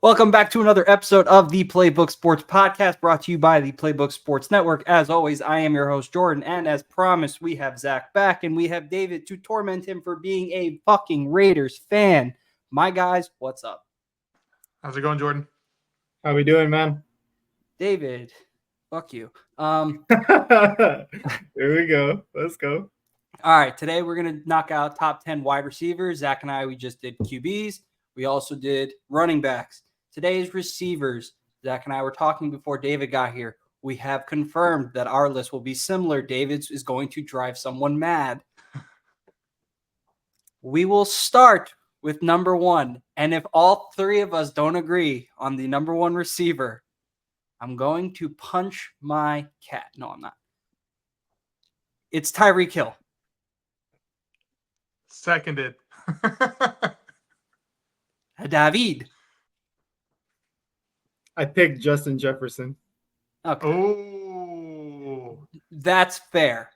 Welcome back to another episode of the Playbook Sports Podcast, brought to you by the Playbook Sports Network. As always, I am your host, Jordan, and as promised, we have Zach back, and we have David to torment him for being a fucking Raiders fan. My guys, what's up? How's it going, Jordan? How we doing, man? David, fuck you. Here we go. Let's go. All right, today we're going to knock out top 10 wide receivers. Zach and I, we just did QBs. We also did running backs. Today's receivers, Zach and I were talking before David got here. We have confirmed that our list will be similar. David's is going to drive someone mad. We will start with number one. And if all three of us don't agree on the number one receiver, I'm going to punch my cat. No, I'm not. It's Tyreek Hill. Seconded. David. I picked Justin Jefferson. Okay. Oh, That's fair.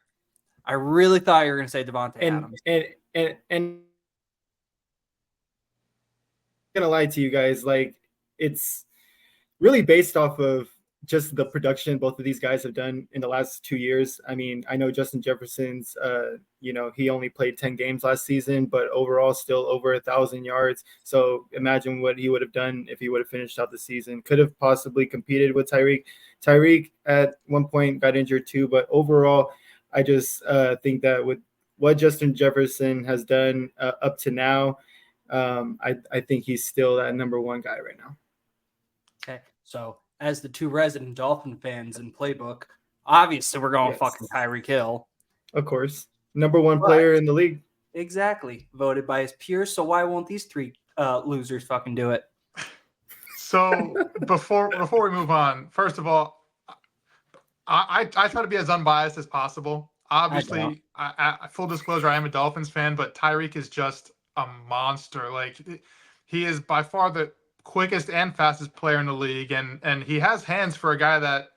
I really thought you were going to say Devontae Adams. And I'm gonna lie to you guys, like it's really based off of just the production both of these guys have done in the last 2 years. I mean, I know Justin Jefferson's, he only played 10 games last season, but overall still over 1,000 yards. So imagine what he would have done if he would have finished out the season. Could have possibly competed with Tyreek. Tyreek at one point got injured too, but overall, I just think that with what Justin Jefferson has done up to now, I think he's still that number one guy right now. Okay, so as the two resident Dolphin fans in Playbook, obviously we're going fucking Tyreek Hill. Of course. Number one player in the league. Exactly. Voted by his peers, so why won't these three losers fucking do it? so before we move on, first of all, I try to be as unbiased as possible. Obviously, I full disclosure, I am a Dolphins fan, but Tyreek is just a monster. Like, he is by far the quickest and fastest player in the league, and he has hands for a guy that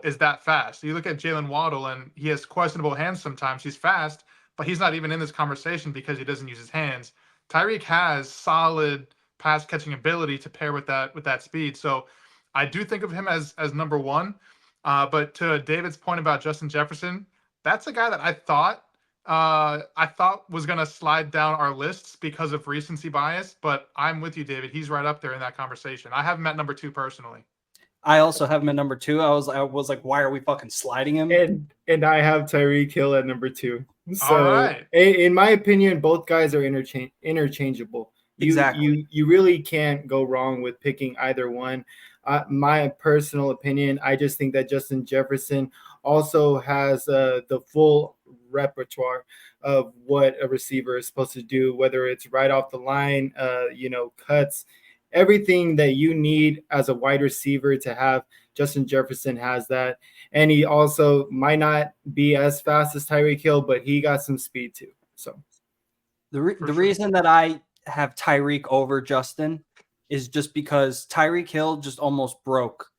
is that fast. You look at Jalen Waddle, and he has questionable hands sometimes. He's fast, but he's not even in this conversation because he doesn't use his hands. Tyreek has solid pass catching ability to pair with that speed. So I do think of him as number one. But to David's point about Justin Jefferson, that's a guy that I thought was going to slide down our lists because of recency bias, but I'm with you, David. He's right up there in that conversation. I have him at number two personally. I also have him at number two. I was like, why are we fucking sliding him? And I have Tyreek Hill at number two. So all right. In my opinion, both guys are interchangeable. Exactly. You really can't go wrong with picking either one. My personal opinion, I just think that Justin Jefferson also has the full repertoire of what a receiver is supposed to do, whether it's right off the line, cuts, everything that you need as a wide receiver to have. Justin Jefferson has that. And he also might not be as fast as Tyreek Hill, but he got some speed too. So the reason that I have Tyreek over Justin is just because Tyreek Hill just almost broke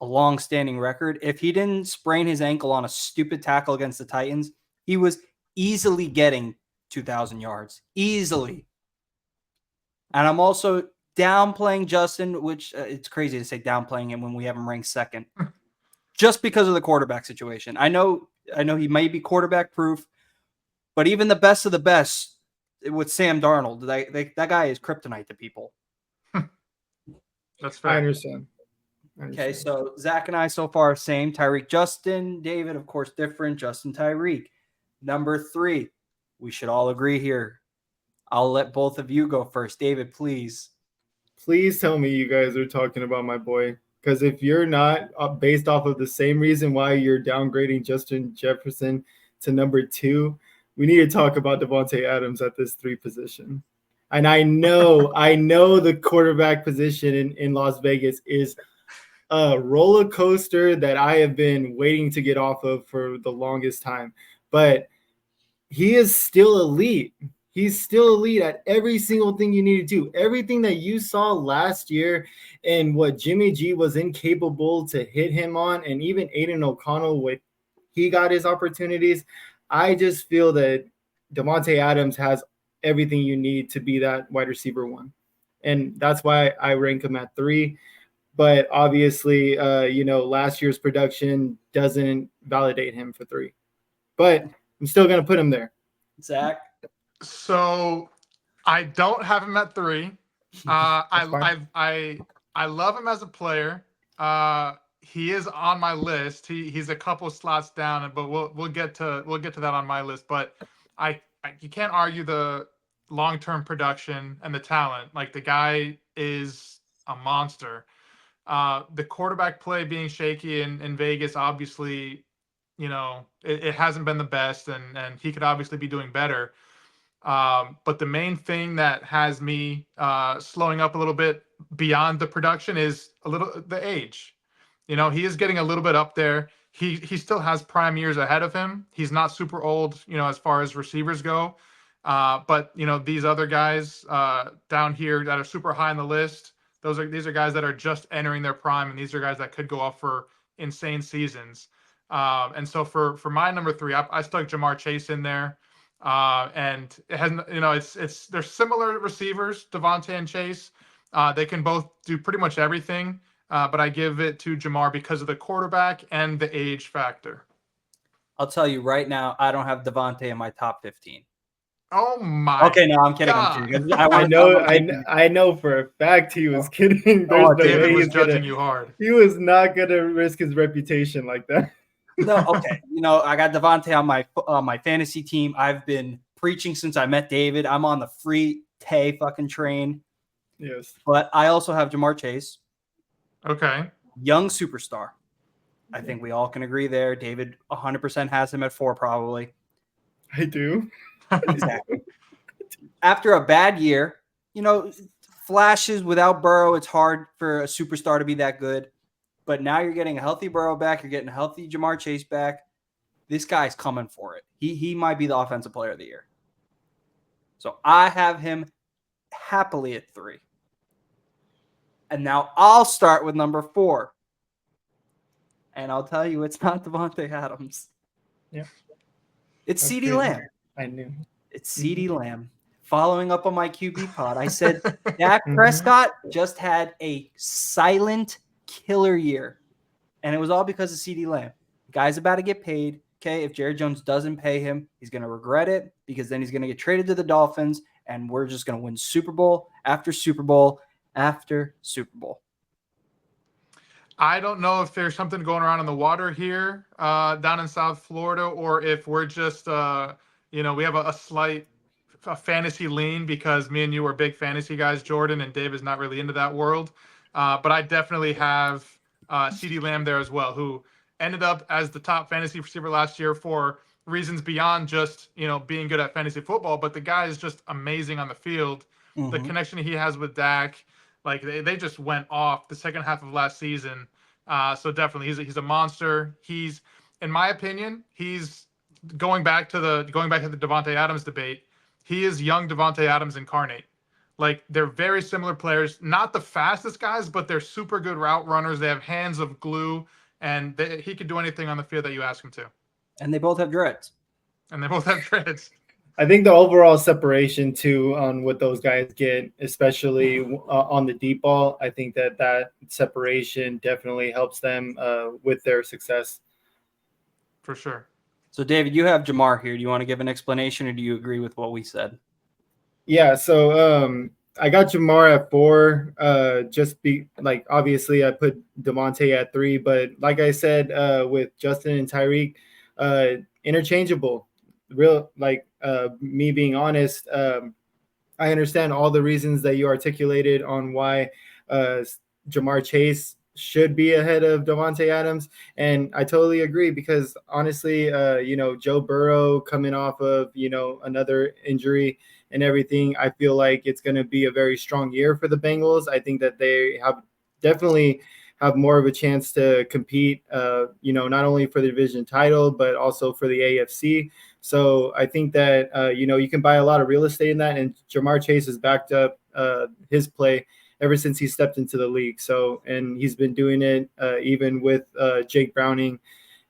a long-standing record. If he didn't sprain his ankle on a stupid tackle against the Titans, he was easily getting 2,000 yards. Easily. And I'm also downplaying Justin, which it's crazy to say downplaying him when we have him ranked second. Just because of the quarterback situation. I know he may be quarterback proof, but even the best of the best with Sam Darnold, that guy is kryptonite to people. That's fair. I understand. Okay, so Zach and I so far same. Tyreek, Justin. David, of course, different. Justin, Tyreek. Number three. We should all agree here. I'll let both of you go first. David, please. Please tell me you guys are talking about my boy. Because if you're not, based off of the same reason why you're downgrading Justin Jefferson to number two, we need to talk about Devontae Adams at this 3 position. And I know the quarterback position in Las Vegas is a roller coaster that I have been waiting to get off of for the longest time. But he is still elite. He's still elite at every single thing you need to do. Everything that you saw last year and what Jimmy G was incapable to hit him on, and even Aiden O'Connell, when he got his opportunities, I just feel that Devontae Adams has everything you need to be that wide receiver one. and that's why I rank him at 3. But obviously, last year's production doesn't validate him for 3. But I'm still going to put him there. Zach? So I don't have him at 3. I love him as a player. He is on my list. He's a couple slots down, but we'll get to that on my list. But you can't argue the long-term production and the talent. Like, the guy is a monster. The quarterback play being shaky in Vegas, obviously, it hasn't been the best, and he could obviously be doing better. But the main thing that has me slowing up a little bit beyond the production is the age. He is getting a little bit up there. He still has prime years ahead of him. He's not super old, as far as receivers go. But these other guys down here that are super high on the list, these are guys that are just entering their prime, and these are guys that could go off for insane seasons. And so for my number 3, I stuck Jamar Chase in there. And it hasn't, they're similar receivers, Devontae and Chase. They can both do pretty much everything. But I give it to Jamar because of the quarterback and the age factor. I'll tell you right now, I don't have Devontae in my top 15. Oh my! Okay, no, I'm kidding. God. I'm kidding. I know for a fact he was kidding. David was judging you hard. He was not gonna risk his reputation like that. No, okay. I got Devontae on my fantasy team. I've been preaching since I met David. I'm on the free Tay fucking train. Yes. But I also have Jamar Chase. Okay. Young superstar. I think we all can agree there. David 100% has him at 4 probably. I do. Exactly. After a bad year, flashes without Burrow, it's hard for a superstar to be that good. But now you're getting a healthy Burrow back. You're getting a healthy Jamar Chase back. This guy's coming for it. He might be the offensive player of the year. So I have him happily at 3. And now I'll start with number 4. And I'll tell you, it's not Devontae Adams. Yeah. It's CeeDee Lamb. I knew. It's CeeDee Lamb. Following up on my QB pod, I said Dak Prescott just had a silent killer year. And it was all because of CeeDee Lamb. The guy's about to get paid. Okay, if Jerry Jones doesn't pay him, he's going to regret it because then he's going to get traded to the Dolphins, and we're just going to win Super Bowl after Super Bowl after Super Bowl. I don't know if there's something going around in the water here down in South Florida, or if we're just, we have a slight fantasy lean because me and you are big fantasy guys, Jordan, and Dave is not really into that world. But I definitely have CeeDee Lamb there as well, who ended up as the top fantasy receiver last year for reasons beyond just, being good at fantasy football. But the guy is just amazing on the field. Mm-hmm. The connection he has with Dak, like they just went off the second half of last season. So definitely he's a monster. He's, in my opinion, he's going back to the Devontae Adams debate. He is young Devontae Adams incarnate. Like, they're very similar players, not the fastest guys, but they're super good route runners. They have hands of glue, and he could do anything on the field that you ask him to. And they both have dreads. I think the overall separation too on what those guys get, especially on the deep ball, I think that separation definitely helps them with their success. For sure. So, David, you have Jamar here. Do you want to give an explanation, or do you agree with what we said? Yeah, so I got Jamar at 4. Obviously I put Devontae at 3, but like I said, with Justin and Tyreek, interchangeable. Me being honest, I understand all the reasons that you articulated on why Jamar Chase should be ahead of Devontae Adams, and I totally agree because honestly, Joe Burrow coming off of another injury and everything, I feel like it's going to be a very strong year for the Bengals. I think that they definitely have more of a chance to compete, not only for the division title, but also for the AFC. So I think that, you can buy a lot of real estate in that, and Jamar Chase has backed up his play ever since he stepped into the league. So, and he's been doing it even with Jake Browning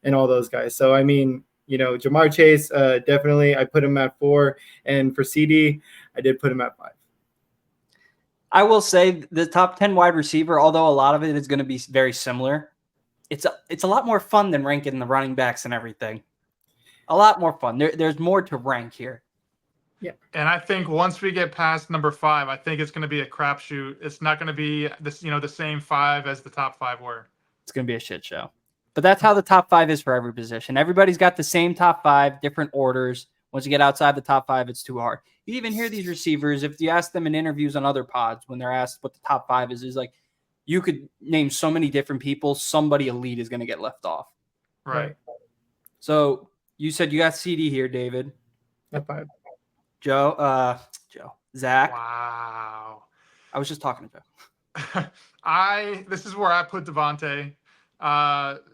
and all those guys. So, I mean, Jamar Chase, definitely I put him at 4. And for CD, I did put him at 5. I will say the top 10 wide receiver, although a lot of it is going to be very similar, it's a lot more fun than ranking the running backs and everything. A lot more fun. There's more to rank here. Yeah. And I think once we get past number 5, I think it's going to be a crapshoot. It's not going to be this, the same 5 as the top 5 were. It's going to be a shit show. But that's how the top 5 is for every position. Everybody's got the same top 5, different orders. Once you get outside the top 5, it's too hard. You even hear these receivers, if you ask them in interviews on other pods, when they're asked what the top 5 is like, you could name so many different people. Somebody elite is going to get left off. Right. So you said you got CD here, David. At 5. Zach. Wow. I was just talking to Joe. This is where I put Devontae.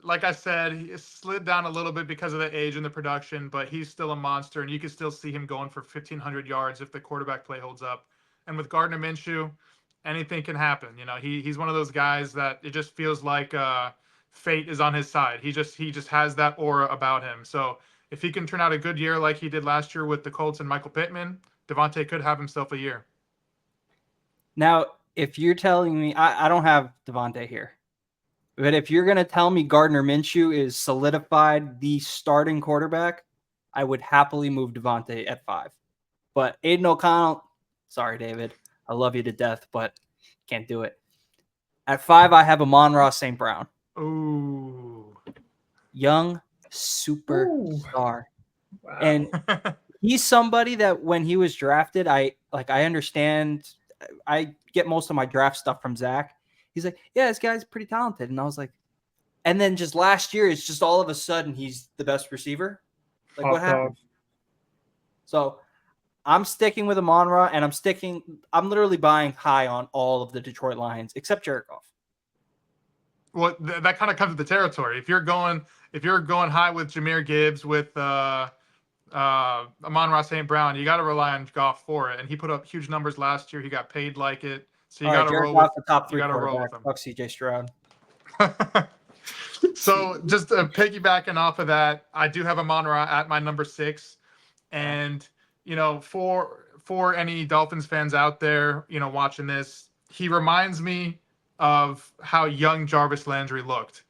Like I said, he slid down a little bit because of the age and the production, but he's still a monster, and you can still see him going for 1,500 yards if the quarterback play holds up. And with Gardner Minshew, anything can happen. He's one of those guys that it just feels like fate is on his side. He just has that aura about him. So if he can turn out a good year like he did last year with the Colts and Michael Pittman, Devontae could have himself a year. Now, if you're telling me, I don't have Devontae here, but if you're going to tell me Gardner Minshew is solidified the starting quarterback, I would happily move Devontae at 5. But Aiden O'Connell, sorry, David, I love you to death, but can't do it. At 5, I have Amon-Ra St. Brown. Ooh. Young superstar. Wow. And he's somebody that when he was drafted, I understand. I get most of my draft stuff from Zach. He's like, yeah, this guy's pretty talented. And I was like, and then just last year, it's just all of a sudden he's the best receiver. Like, what happened? So I'm sticking with Amon-Ra, and I'm literally buying high on all of the Detroit Lions except Jared Goff. Well, that kind of comes with the territory. If you're going high with Jahmyr Gibbs, with Amon-Ra St. Brown, you got to rely on Goff for it. And he put up huge numbers last year. He got paid like it. So you got to roll with the top 3 quarterback. Fuck CJ Stroud. So just piggybacking off of that, I do have Amon-Ra at my number 6. And, for any Dolphins fans out there, watching this, he reminds me of how young Jarvis Landry looked.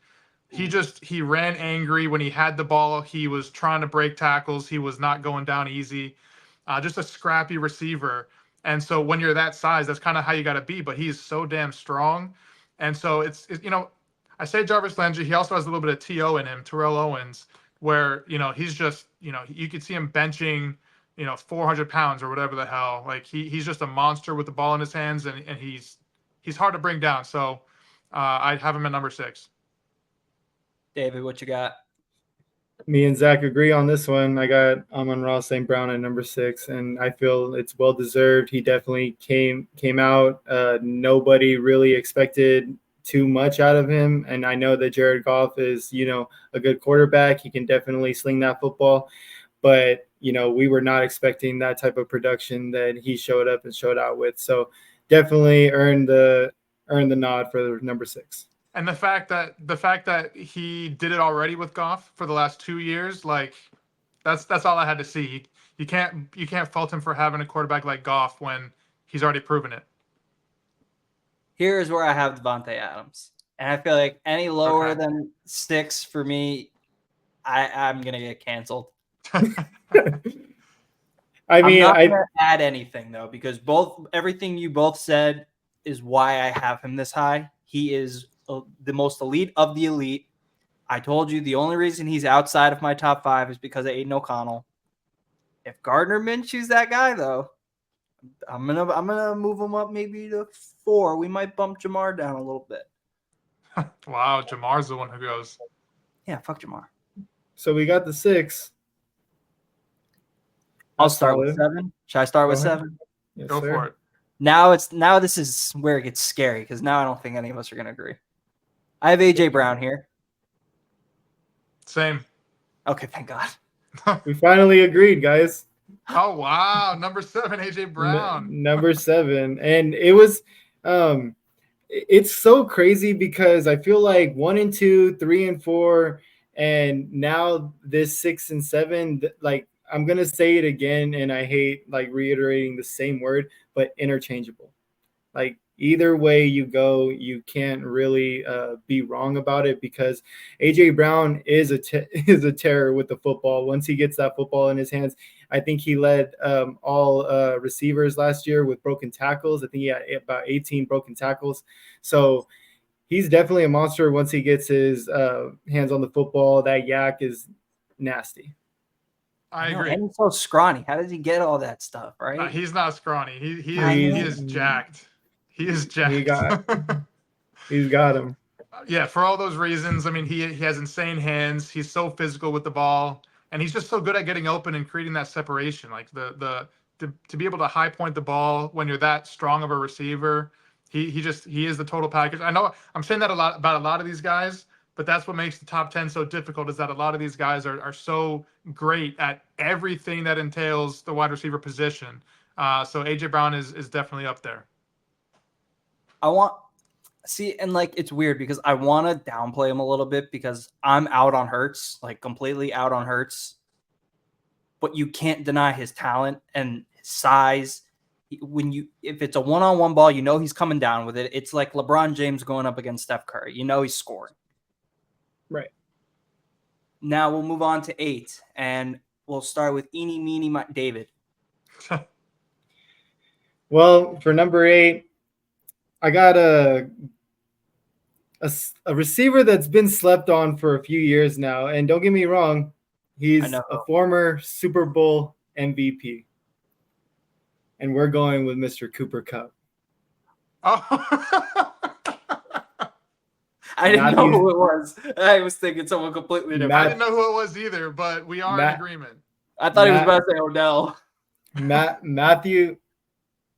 He ran angry when he had the ball. He was trying to break tackles. He was not going down easy. Just a scrappy receiver. And so when you're that size, that's kind of how you got to be. But he's so damn strong. And so it's I say Jarvis Landry. He also has a little bit of TO in him, Terrell Owens, where he's just you could see him benching 400 pounds or whatever the hell. Like he's just a monster with the ball in his hands, and he's hard to bring down. So I have him at number 6. David, what you got? Me and Zach agree on this one. I got Amon-Ra St. Brown at number 6, and I feel it's well deserved. He definitely came out. Nobody really expected too much out of him, and I know that Jared Goff is, a good quarterback. He can definitely sling that football, but we were not expecting that type of production that he showed up and showed out with. So definitely earned the nod for number 6. And the fact that he did it already with Goff for the last 2 years, like that's all I had to see. You can't fault him for having a quarterback like Goff when he's already proven it. Here's where I have Devontae Adams, and I feel like any lower than 6 for me, I'm gonna get canceled. I'm not gonna add anything though, because everything you both said is why I have him this high. He is the most elite of the elite. I told you the only reason he's outside of my top 5 is because of Aiden O'Connell. If Gardner Minshew's that guy, though, I'm gonna move him up maybe to 4. We might bump Jamar down a little bit. Wow, Jamar's the one who goes. Yeah, fuck Jamar. So we got the 6. I'll start with 7. Should I start with 7? Yes, Go for it. Now this is where it gets scary, because now I don't think any of us are gonna agree. I have AJ Brown here. Same. Okay, thank God. We finally agreed, guys. Oh wow, number 7, AJ Brown. Number 7, and it was, it's so crazy because I feel like 1 and 2, 3 and 4, and now this 6 and 7. Like I'm gonna say it again, and I hate like reiterating the same word, but interchangeable. Like either way you go, you can't really be wrong about it because AJ Brown is is a terror with the football. Once he gets that football in his hands, I think he led all receivers last year with broken tackles. I think he had about 18 broken tackles. So he's definitely a monster once he gets his hands on the football. That yak is nasty. I agree. And he's so scrawny. How does he get all that stuff, right? No, he's not scrawny. He is jacked. He is jacked. He's got him. Yeah, for all those reasons. I mean, he has insane hands. He's so physical with the ball, and he's just so good at getting open and creating that separation. Like to be able to high point the ball when you're that strong of a receiver. He is the total package. I know I'm saying that a lot about a lot of these guys, but that's what makes the top 10 so difficult is that a lot of these guys are so great at everything that entails the wide receiver position. So AJ Brown is definitely up there. And like it's weird because I want to downplay him a little bit because I'm out on Hurts, like completely out on Hurts. But you can't deny his talent and his size. If it's a one-on-one ball, you know he's coming down with it. It's like LeBron James going up against Steph Curry. You know he's scoring. Right. Now we'll move on to 8, and we'll start with Eeny, Meeny, David. Well, for number 8, I got a receiver that's been slept on for a few years now. And don't get me wrong, he's a former Super Bowl MVP. And we're going with Mr. Cooper Kupp. Oh. I didn't know who it was. I was thinking someone completely different. I didn't know who it was either, but we are in agreement. I thought he was about to say Odell.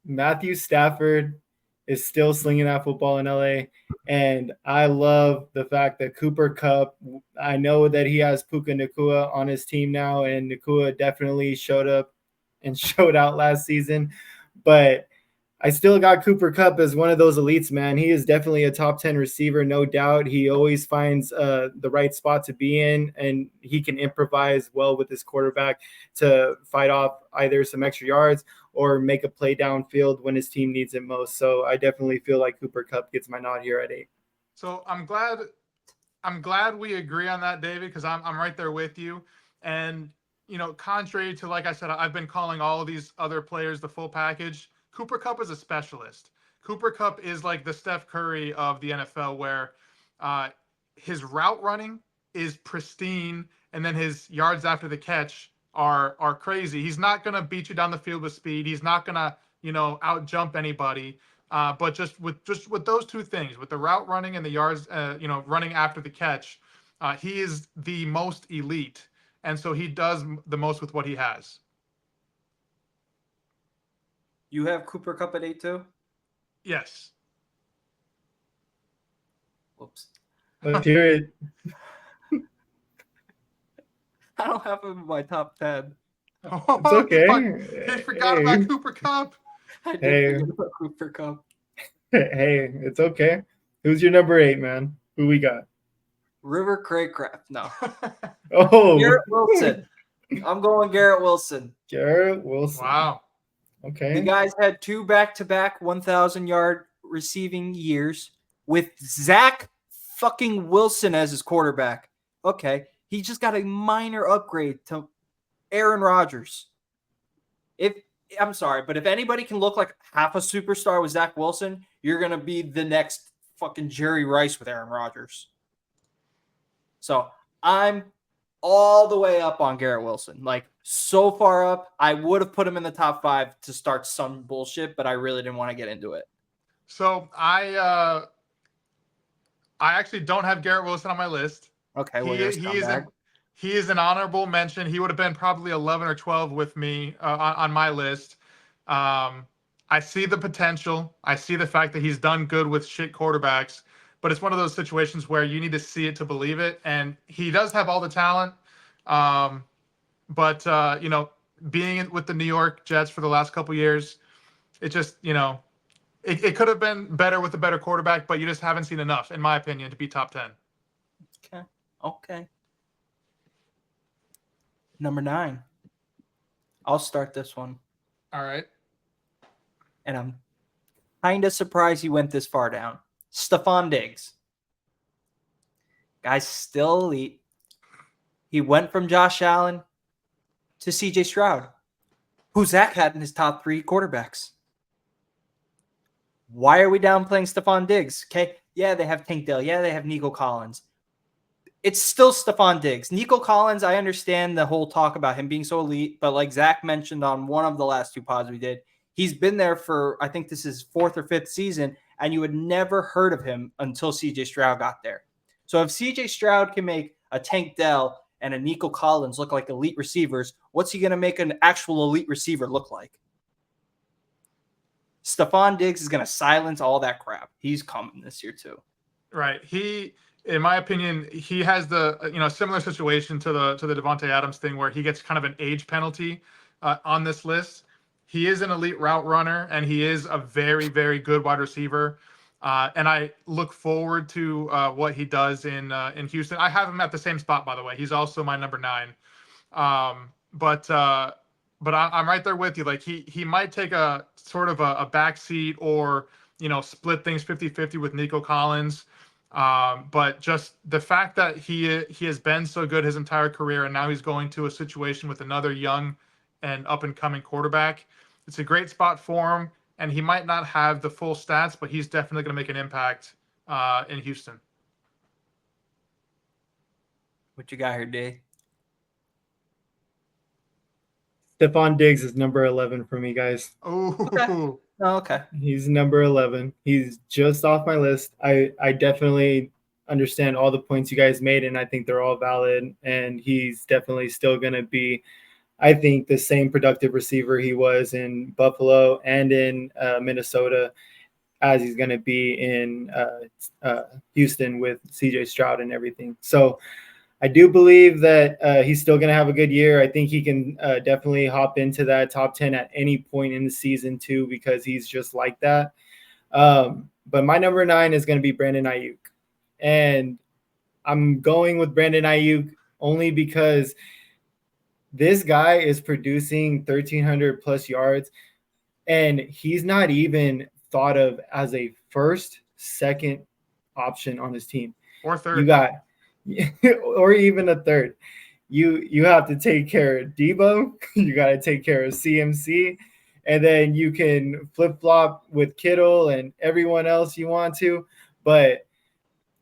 Matthew Stafford is still slinging that football in LA. And I love the fact that Cooper Kupp, I know that he has Puka Nacua on his team now, and Nacua definitely showed up and showed out last season. But I still got Cooper Kupp as one of those elites, man. He is definitely a top 10 receiver, no doubt. He always finds the right spot to be in, and he can improvise well with his quarterback to fight off either some extra yards or make a play downfield when his team needs it most. So I definitely feel like Cooper Kupp gets my nod here at 8. So I'm glad we agree on that, David, because I'm right there with you. And contrary to, like I said, I've been calling all of these other players the full package. Cooper Kupp is a specialist. Cooper Kupp is like the Steph Curry of the NFL, where his route running is pristine, and then his yards after the catch are crazy. He's not gonna beat you down the field with speed. He's not gonna out jump anybody. But just with those two things, with the route running and the yards, running after the catch, he is the most elite, and so he does the most with what he has. You have Cooper Kupp at 8 too? Yes. Whoops. Let's hear it. I don't have him in my top 10. It's okay. He forgot about Cooper Kupp. I did forget about Cooper Kupp. Hey, it's okay. Who's your number 8, man? Who we got? River Craycraft. No. Oh. Garrett Wilson. I'm going Garrett Wilson. Garrett Wilson. Wow. Okay. The guys had 2 back-to-back 1,000-yard receiving years with Zach fucking Wilson as his quarterback. Okay. He just got a minor upgrade to Aaron Rodgers. I'm sorry, but if anybody can look like half a superstar with Zach Wilson, you're going to be the next fucking Jerry Rice with Aaron Rodgers. So I'm all the way up on Garrett Wilson. Like, so far up, I would have put him in the top 5 to start some bullshit, but I really didn't want to get into it. So I actually don't have Garrett Wilson on my list. Okay, well, he is an honorable mention. He would have been probably 11 or 12 with me on my list. I see the potential. I see the fact that he's done good with shit quarterbacks, but it's one of those situations where you need to see it to believe it. And he does have all the talent. But being with the New York Jets for the last couple years, it just, it could have been better with a better quarterback, but you just haven't seen enough, in my opinion, to be top 10. Okay. Number 9. I'll start this one. All right. And kind of surprised he went this far down. Stephon Diggs. Guy's still elite. He went from Josh Allen to CJ Stroud, who Zach had in his top 3 quarterbacks. Why are we downplaying Stephon Diggs? Okay, yeah, they have Tank Dell. Yeah, they have Nico Collins. It's still Stephon Diggs. Nico Collins, I understand the whole talk about him being so elite, but like Zach mentioned on one of the last 2 pods we did, he's been there for, I think this is 4th or 5th season, and you had never heard of him until CJ Stroud got there. So if CJ Stroud can make a Tank Dell and a Nico Collins look like elite receivers, what's he going to make an actual elite receiver look like? Stephon Diggs is going to silence all that crap. He's coming this year too. Right. In my opinion, he has the similar situation to the Devontae Adams thing where he gets kind of an age penalty on this list. He is an elite route runner and he is a very, very good wide receiver. And I look forward to what he does in Houston. I have him at the same spot, by the way. He's also my number 9. But I'm right there with you. Like he might take a sort of a backseat or split things 50-50 with Nico Collins. But just the fact that he has been so good his entire career, and now he's going to a situation with another young and up and coming quarterback. It's a great spot for him, and he might not have the full stats, but he's definitely going to make an impact in Houston. What you got here, Dave? Stephon Diggs is number 11 for me, guys. Oh, okay. He's number 11. He's just off my list. I definitely understand all the points you guys made, and I think they're all valid. And he's definitely still going to be, I think, the same productive receiver he was in Buffalo and in Minnesota as he's going to be in Houston with CJ Stroud and everything. So I do believe that he's still going to have a good year. I think he can definitely hop into that top 10 at any point in the season too, because he's just like that. But my number 9 is going to be Brandon Ayuk. And I'm going with Brandon Ayuk only because this guy is producing 1,300 plus yards, and he's not even thought of as a first, second option on his team. Or third. You got or even a third. You have to take care of Debo. You got to take care of CMC. And then you can flip-flop with Kittle and everyone else you want to. But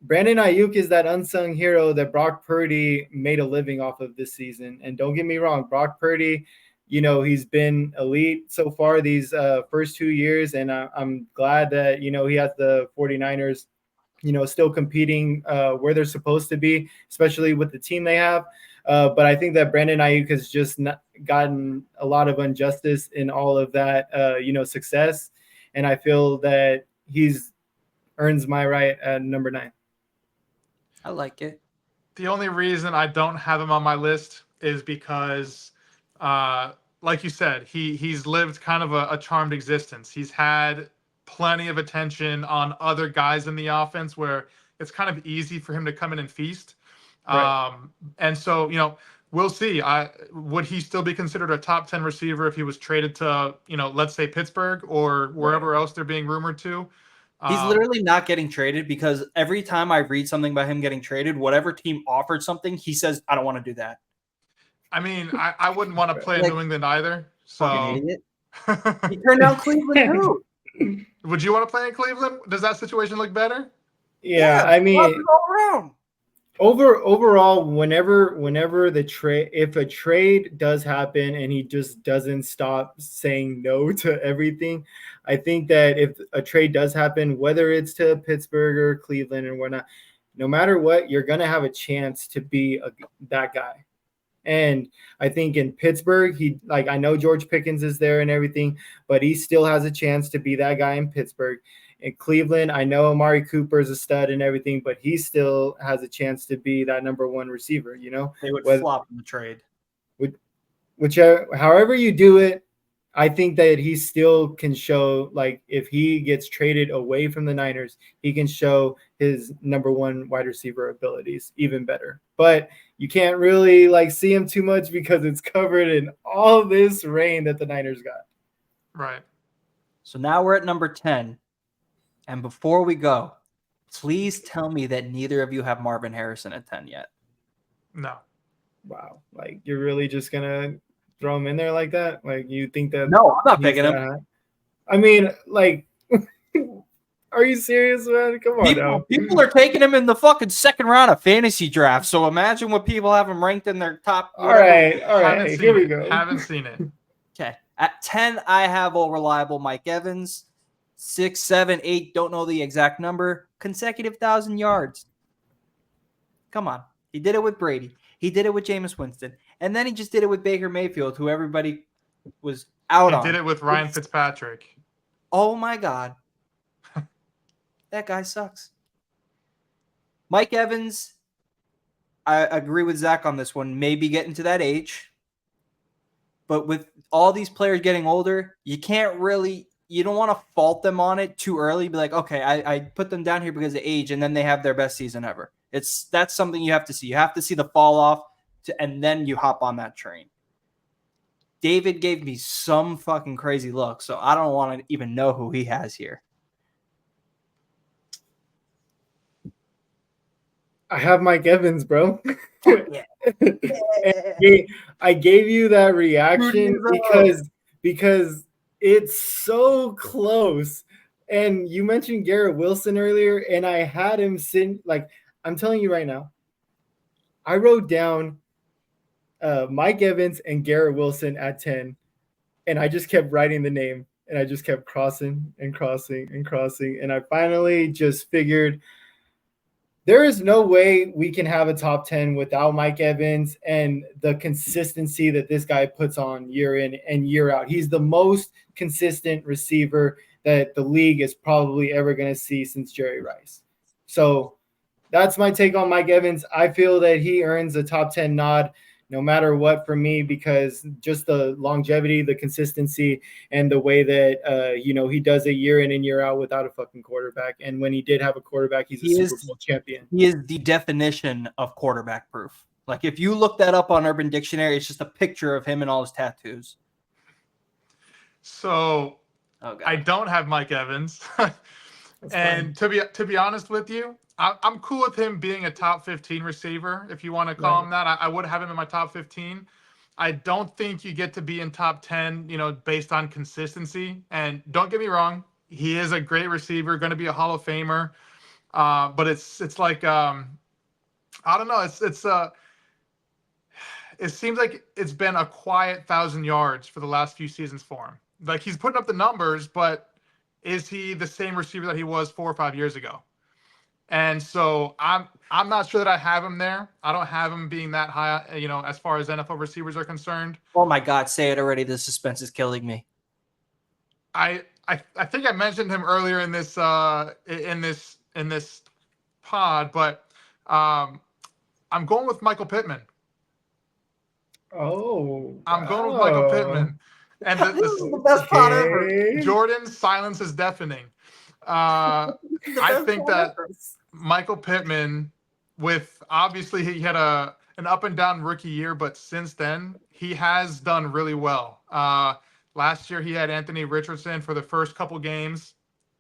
Brandon Ayuk is that unsung hero that Brock Purdy made a living off of this season. And don't get me wrong, Brock Purdy, he's been elite so far these first 2 years. And I'm glad that, he has the 49ers still competing where they're supposed to be, especially with the team they have. But I think that Brandon Ayuk has just gotten a lot of injustice in all of that, success. And I feel that he's earns my right at number 9. I like it. The only reason I don't have him on my list is because, like you said, he's lived kind of a charmed existence. He's had plenty of attention on other guys in the offense where it's kind of easy for him to come in and feast. Right. And so, we'll see. Would he still be considered a top 10 receiver if he was traded to, let's say Pittsburgh or wherever else they're being rumored to? He's literally not getting traded because every time I read something about him getting traded, whatever team offered something, he says, I don't want to do that. I mean, I wouldn't want to play in New England either. So fucking idiot. He turned down Cleveland too. Would you want to play in Cleveland? Does that situation look better? Yeah, I mean, all around. Overall, whenever if a trade does happen and he just doesn't stop saying no to everything, I think that if a trade does happen, whether it's to Pittsburgh or Cleveland or whatnot, no matter what, you're gonna have a chance to be that guy. And I think in Pittsburgh, I know George Pickens is there and everything, but he still has a chance to be that guy in Pittsburgh. In Cleveland, I know Amari Cooper is a stud and everything, but he still has a chance to be that number 1 receiver, They would flop in the trade. However you do it, I think that he still can show, if he gets traded away from the Niners, he can show his number 1 wide receiver abilities even better. But you can't really see him too much because it's covered in all this rain that the Niners got. Right. So now we're at number 10. And before we go, please tell me that neither of you have Marvin Harrison at 10 yet. No. Wow. Like, you're really just going to throw him in there like that? Like, you think that? No, I'm not he's picking him. that- I mean, like, are you serious, man? Come on now. People are taking him in the fucking second round of fantasy draft. So imagine what people have him ranked in their top. All right. Here we go. Haven't seen it. Okay. At 10, I have all reliable Mike Evans. 6, 7, 8, don't know the exact number. Consecutive 1,000 yards. Come on. He did it with Brady. He did it with Jameis Winston. And then he just did it with Baker Mayfield, who everybody was out on. He did it with Ryan Fitzpatrick. Oh, my God. That guy sucks. Mike Evans, I agree with Zach on this one, maybe getting to that age. But with all these players getting older, you don't want to fault them on it too early. Be like, okay, I put them down here because of age, and then they have their best season ever. That's something you have to see. You have to see the fall off, and then you hop on that train. David gave me some fucking crazy look, so I don't want to even know who he has here. I have Mike Evans, bro. Yeah. I gave you that reaction because it's so close. And you mentioned Garrett Wilson earlier, and I had him like, I'm telling you right now, I wrote down Mike Evans and Garrett Wilson at 10, and I just kept writing the name, and I just kept crossing and crossing and crossing, and I finally just figured there is no way we can have a top 10 without Mike Evans and the consistency that this guy puts on year in and year out. He's the most consistent receiver that the league is probably ever going to see since Jerry Rice. So that's my take on Mike Evans. I feel that he earns a top 10 nod no matter what for me, because just the longevity, the consistency, and the way that, he does it year in and year out without a fucking quarterback. And when he did have a quarterback, he's a Super Bowl champion. He is the definition of quarterback proof. Like, if you look that up on Urban Dictionary, it's just a picture of him and all his tattoos. So I don't have Mike Evans. And to be honest with you, I'm cool with him being a top 15 receiver, if you want to call him that. I would have him in my top 15. I don't think you get to be in top 10, based on consistency. And don't get me wrong, he is a great receiver, going to be a Hall of Famer. But it's like, I don't know. It seems like it's been a quiet 1,000 yards for the last few seasons for him. Like, he's putting up the numbers, but is he the same receiver that he was 4 or 5 years ago? And so I'm not sure that I have him there. I don't have him being that high, as far as NFL receivers are concerned. Oh my God, say it already. The suspense is killing me. I think I mentioned him earlier in this pod, but I'm going with Michael Pittman. Oh, I'm going with Michael Pittman. And this is the best pod ever. Jordan's silence is deafening. I think that Michael Pittman, obviously he had an up and down rookie year, but since then he has done really well. Last year he had Anthony Richardson for the first couple games,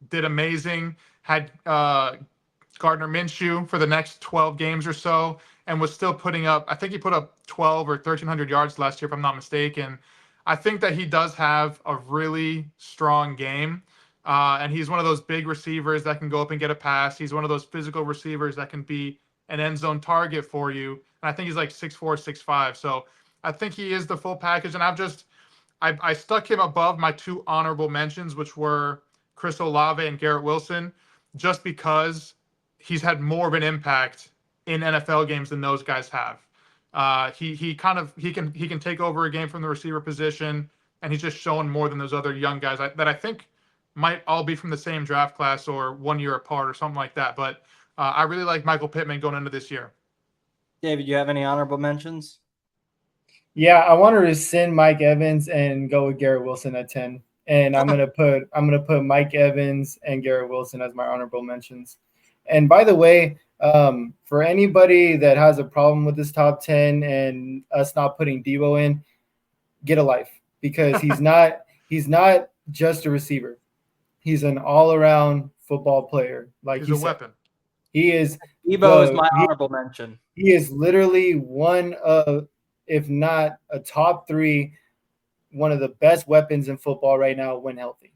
did amazing. Had Gardner Minshew for the next 12 games or so, and was still putting up. I think he put up 12 or 1,300 yards last year, if I'm not mistaken. I think that he does have a really strong game. And he's one of those big receivers that can go up and get a pass. He's one of those physical receivers that can be an end zone target for you. And I think he's like 6'4", 6'5". So I think he is the full package. And I stuck him above my 2 honorable mentions, which were Chris Olave and Garrett Wilson, just because he's had more of an impact in NFL games than those guys have. He can take over a game from the receiver position, and he's just shown more than those other young guys that I think might all be from the same draft class or 1 year apart or something like that. But I really like Michael Pittman going into this year. David, you have any honorable mentions? Yeah, I wanted to send Mike Evans and go with Garrett Wilson at 10. And I'm gonna put Mike Evans and Garrett Wilson as my honorable mentions. And by the way, for anybody that has a problem with this top 10 and us not putting Debo in, get a life, because he's not just a receiver. He's an all-around football player. Like He's you a said, weapon. he is. Debo is my honorable mention. He is literally one of, if not a top 3, one of the best weapons in football right now when healthy.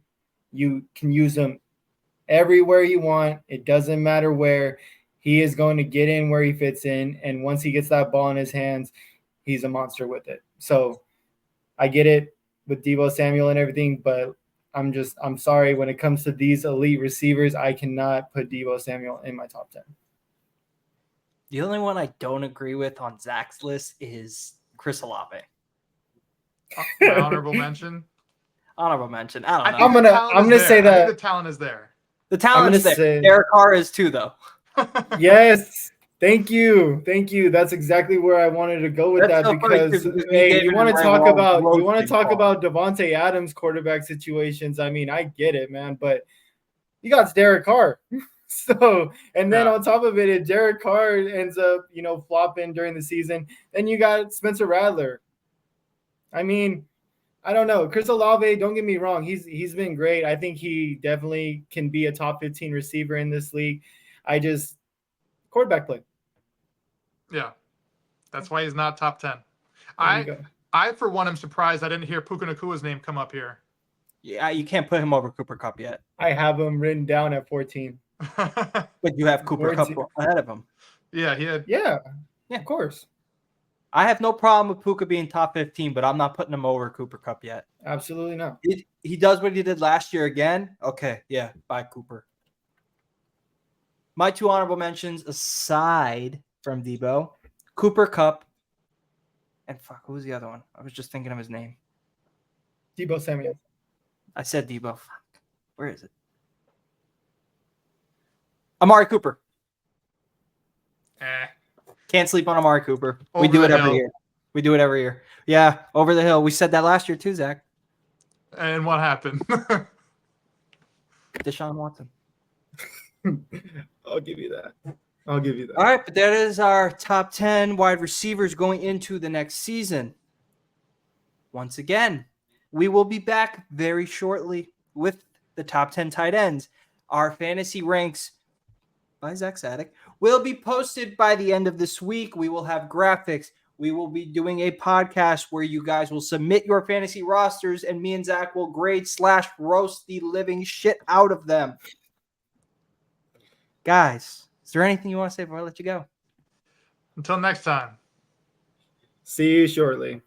You can use him everywhere you want. It doesn't matter where. He is going to get in where he fits in. And once he gets that ball in his hands, he's a monster with it. So I get it with Deebo Samuel and everything, but I'm sorry. When it comes to these elite receivers, I cannot put Deebo Samuel in my top 10. The only one I don't agree with on Zach's list is Chris Olave. My honorable mention. Honorable mention. I don't I know. think I'm gonna say that I think the talent is there. The talent is there. say- Derek Carr is too, though. Yes. Thank you. That's exactly where I wanted to go with That's that so funny, because too, because hey, you want to talk about roasting Carr. Devontae Adams quarterback situations. I mean, I get it, man, but you got Derek Carr. So, and then on top of it, if Derek Carr ends up, flopping during the season, then you got Spencer Rattler. I mean, I don't know. Chris Olave, don't get me wrong. He's been great. I think he definitely can be a top 15 receiver in this league. Quarterback play. Yeah. That's why he's not top 10. There I for one am surprised I didn't hear Puka Nakua's name come up here. Yeah, you can't put him over Cooper Kupp yet. I have him written down at 14. But you have Cooper Kupp ahead of him. Yeah, he had. Yeah, of course. I have no problem with Puka being top 15, but I'm not putting him over Cooper Kupp yet. Absolutely not. He does what he did last year again. Okay, yeah, bye, Cooper. My 2 honorable mentions aside from Debo, Cooper Kupp, and who was the other one? I was just thinking of his name. Deebo Samuel. I said Debo. Where is it? Amari Cooper. Can't sleep on Amari Cooper. We do it every year. Yeah, over the hill. We said that last year too, Zach. And what happened? Deshaun Watson. I'll give you that. All right, but that is our top 10 wide receivers going into the next season. Once again, we will be back very shortly with the top 10 tight ends. Our fantasy ranks by Zak Sadik will be posted by the end of this week. We will have graphics. We will be doing a podcast where you guys will submit your fantasy rosters and me and Zach will grade / roast the living shit out of them. Guys, is there anything you want to say before I let you go? Until next time. See you shortly.